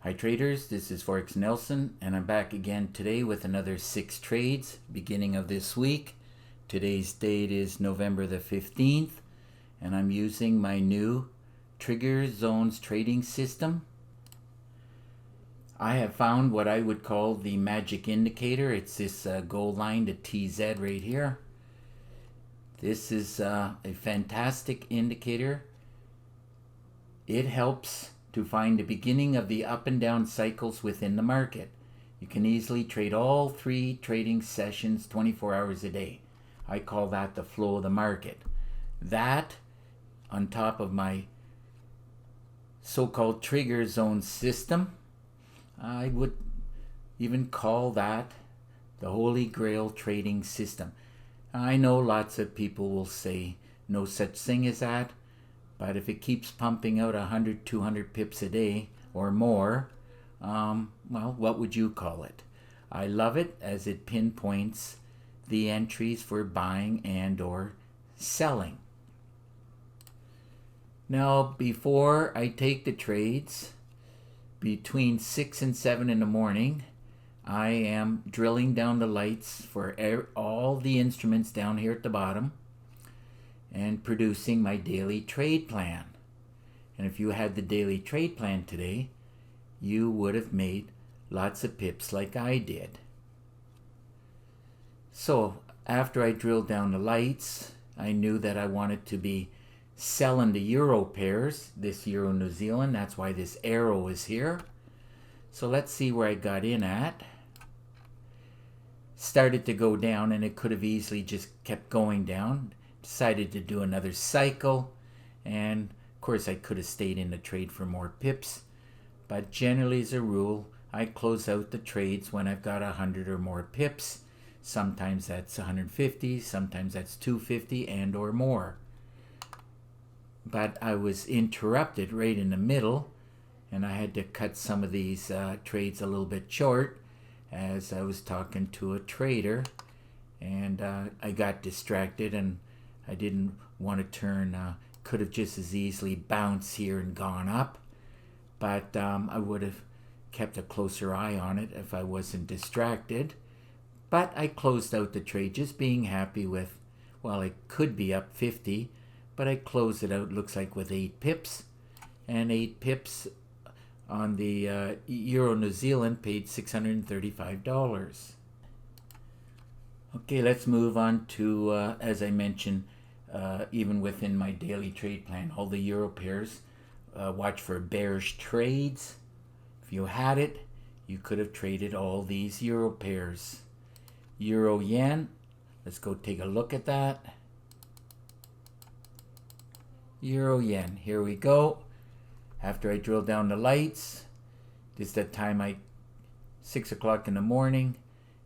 Hi traders, this is Forex Nelson and I'm back again today with another 6 trades beginning of this week. Today's date is November the 15th and I'm using my new Trigger Zones trading system. I have found what I would call the magic indicator. It's this gold line, the TZ right here. This is a fantastic indicator. It helps to find the beginning of the up and down cycles within the market. You can easily trade all 3 trading sessions 24 hours a day. I call that the flow of the market. That, on top of my so-called trigger zone system, I would even call that the Holy Grail trading system. I know lots of people will say no such thing as that. But if it keeps pumping out 100, 200 pips a day or more, well, what would you call it? I love it as it pinpoints the entries for buying and or selling. Now, before I take the trades, between 6 and 7 in the morning, I am drilling down the lights for all the instruments down here at the bottom and producing my daily trade plan. And if you had the daily trade plan today, you would have made lots of pips like I did. So after I drilled down the lights, I knew that I wanted to be selling the euro pairs, this euro New Zealand. That's why this arrow is here. So let's see where I got in at. Started to go down and it could have easily just kept going down. Decided to do another cycle, and of course I could have stayed in the trade for more pips, but generally as a rule I close out the trades when I've got 100 or more pips. Sometimes that's 150, sometimes that's 250 and or more. But I was interrupted right in the middle and I had to cut some of these trades a little bit short as I was talking to a trader, and I got distracted and I didn't want to turn, could have just as easily bounced here and gone up, but I would have kept a closer eye on it if I wasn't distracted. But I closed out the trade just being happy with, well, it could be up 50, but I closed it out, looks like with 8 pips, and 8 pips on the Euro New Zealand paid $635. Okay, let's move on to, as I mentioned, even within my daily trade plan, all the euro pairs. Watch for bearish trades. If you had it, you could have traded all these euro pairs. Euro yen, let's go take a look at that. Euro yen, here we go. After I drill down the lights, this is the time 6 o'clock in the morning.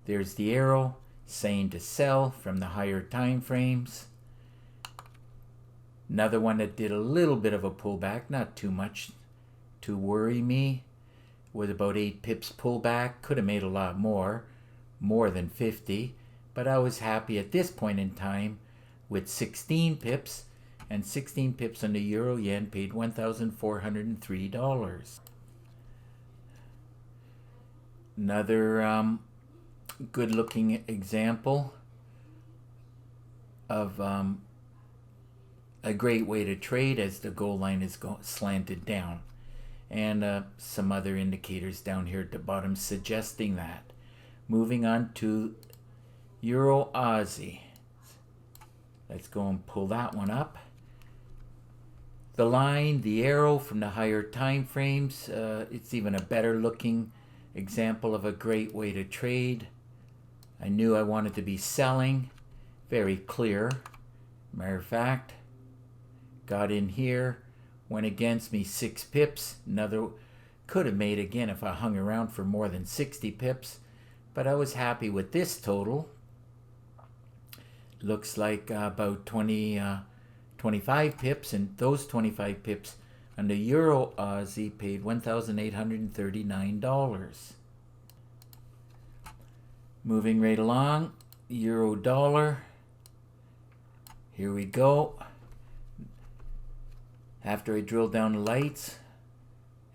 There's the arrow saying to sell from the higher time frames. Another one that did a little bit of a pullback, not too much to worry me, with about 8 pips pullback. Could have made a lot more than 50, but I was happy at this point in time with 16 pips, and 16 pips on the euro yen paid $1,403. Another good looking example of a great way to trade as the gold line is slanted down, and some other indicators down here at the bottom suggesting that. Moving on to Euro Aussie, let's go and pull that one up. The line, the arrow from the higher time frames, it's even a better looking example of a great way to trade. I knew I wanted to be selling, very clear. Matter of fact, got in here, went against me 6 pips. Another could have made again if I hung around for more than 60 pips, but I was happy with this total. Looks like about 25 pips, and those 25 pips on the Euro Aussie paid $1,839. Moving right along, Euro Dollar. Here we go. After I drilled down the lights,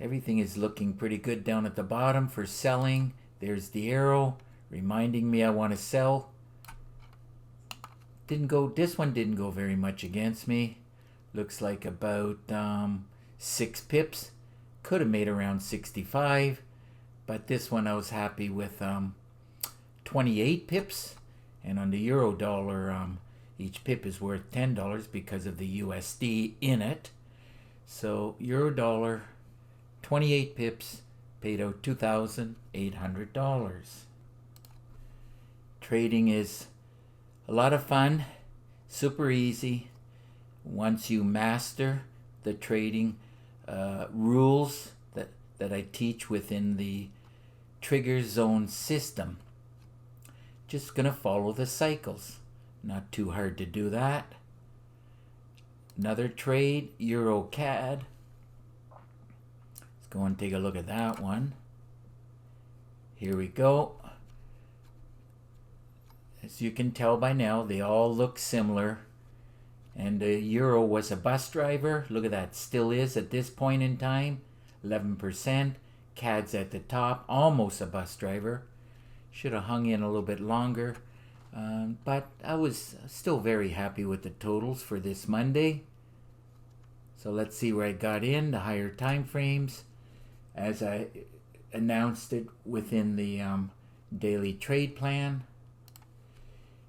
Everything is looking pretty good down at the bottom for selling. There's the arrow reminding me I want to sell. This one didn't go very much against me. Looks like about 6 pips. Could have made around 65, but this one I was happy with 28 pips. And on the euro dollar, each pip is worth $10 because of the USD in it. So euro dollar, 28 pips, paid out $2,800. Trading is a lot of fun, super easy. Once you master the trading rules that I teach within the trigger zone system, just gonna follow the cycles. Not too hard to do that. Another trade, Eurocad. Let's go and take a look at that one. Here we go. As you can tell by now, they all look similar. And the euro was a bus driver. Look at that, still is at this point in time. 11%. CAD's at the top, almost a bus driver. Should have hung in a little bit longer. But I was still very happy with the totals for this Monday. So let's see where I got in, the higher time frames. As I announced it within the daily trade plan.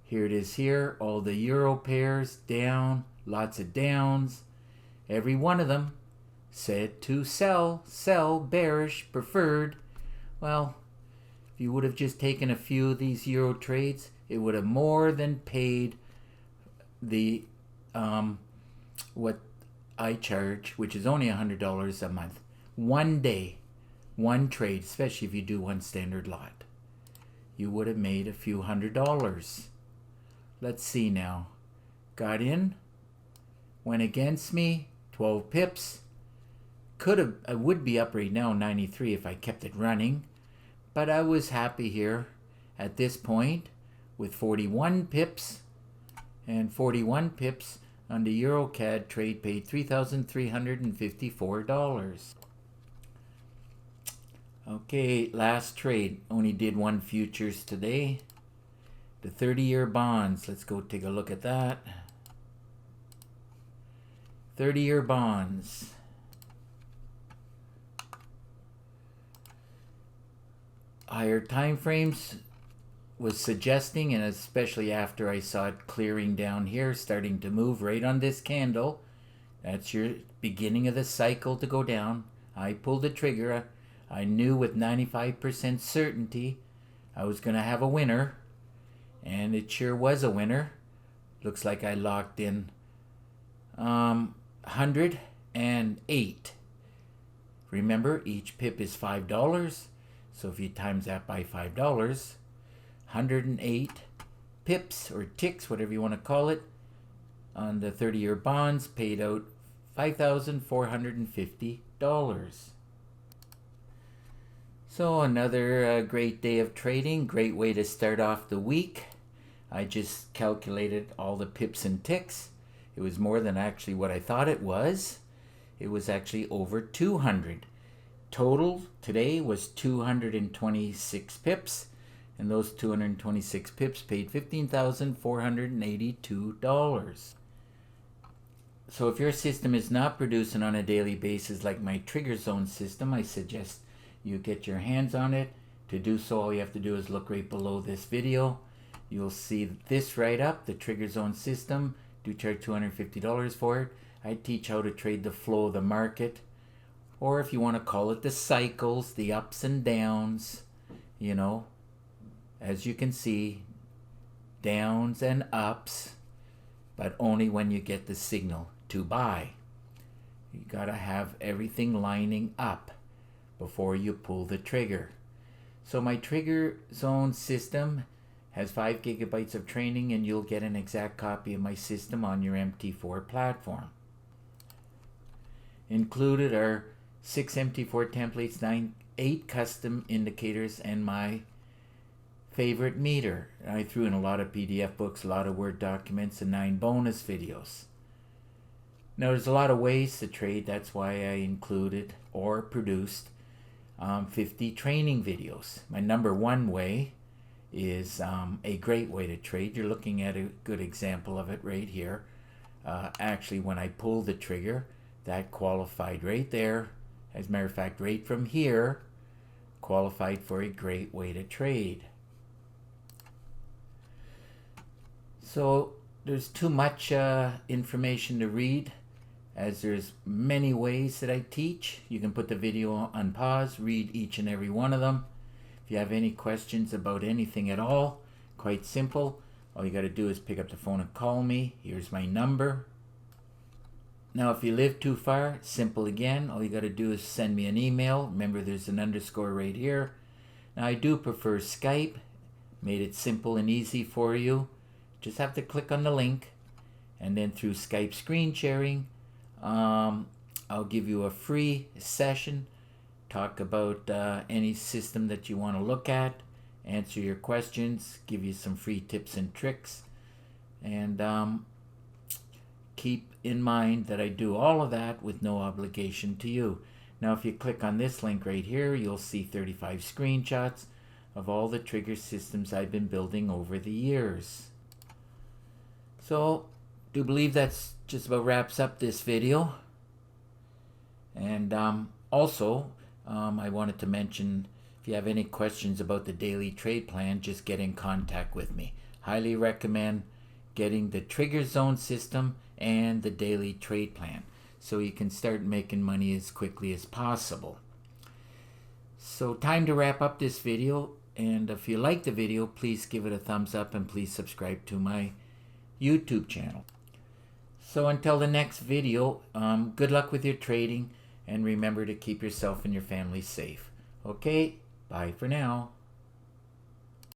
Here it is here, all the euro pairs down, lots of downs. Every one of them said to sell, bearish, preferred. Well, if you would have just taken a few of these euro trades, it would have more than paid the what I charge, which is only $100 a month. One day, one trade, especially if you do one standard lot. You would have made a few $100s. Let's see now. Got in, went against me, 12 pips. I would be up right now, 93, if I kept it running. But I was happy here at this point with 41 pips. And 41 pips on the Eurocad trade paid $3,354. Okay, last trade. Only did one futures today. The 30-year bonds. Let's go take a look at that. 30-year bonds. Higher time frames was suggesting, and especially after I saw it clearing down here, starting to move right on this candle. That's your beginning of the cycle to go down. I pulled the trigger. I knew with 95% certainty I was going to have a winner. And it sure was a winner. Looks like I locked in 108. Remember, each pip is $5. So if you times that by $5, 108 pips or ticks, whatever you want to call it, on the 30-year bonds paid out $5,450. So another great day of trading. Great way to start off the week. I just calculated all the pips and ticks. It was more than actually what I thought it was. It was actually over 200. Total today was 226 pips. And those 226 pips paid $15,482. So if your system is not producing on a daily basis like my trigger zone system, I suggest you get your hands on it. To do so, all you have to do is look right below this video. You'll see this right up, the trigger zone system. Do charge $250 for it. I teach how to trade the flow of the market, or if you want to call it the cycles, the ups and downs. You know, as you can see, downs and ups, but only when you get the signal to buy. You gotta have everything lining up before you pull the trigger. So my trigger zone system has 5 gigabytes of training, and you'll get an exact copy of my system on your MT4 platform. Included are 6 MT4 templates, 8 custom indicators, and my favorite meter. I threw in a lot of PDF books, a lot of Word documents, and 9 bonus videos. Now there's a lot of ways to trade. That's why I included or produced 50 training videos. My number one way is a great way to trade. You're looking at a good example of it right here. Actually, when I pulled the trigger, that qualified right there. As a matter of fact, right from here, qualified for a great way to trade. So there's too much information to read, as there's many ways that I teach. You can put the video on pause, read each and every one of them. If you have any questions about anything at all, quite simple. All you got to do is pick up the phone and call me. Here's my number. Now, if you live too far, simple again. All you got to do is send me an email. Remember, there's an underscore right here. Now, I do prefer Skype. Made it simple and easy for you. Just have to click on the link, and then through Skype screen sharing, I'll give you a free session, talk about any system that you want to look at, answer your questions, give you some free tips and tricks, and keep in mind that I do all of that with no obligation to you. Now, if you click on this link right here, you'll see 35 screenshots of all the trigger systems I've been building over the years. So, do believe that's just about wraps up this video. And also, I wanted to mention, if you have any questions about the daily trade plan, just get in contact with me. Highly recommend getting the trigger zone system and the daily trade plan, so you can start making money as quickly as possible. So time to wrap up this video, and if you like the video, please give it a thumbs up and please subscribe to my YouTube channel. So until the next video, good luck with your trading, and remember to keep yourself and your family safe. Okay, bye for now.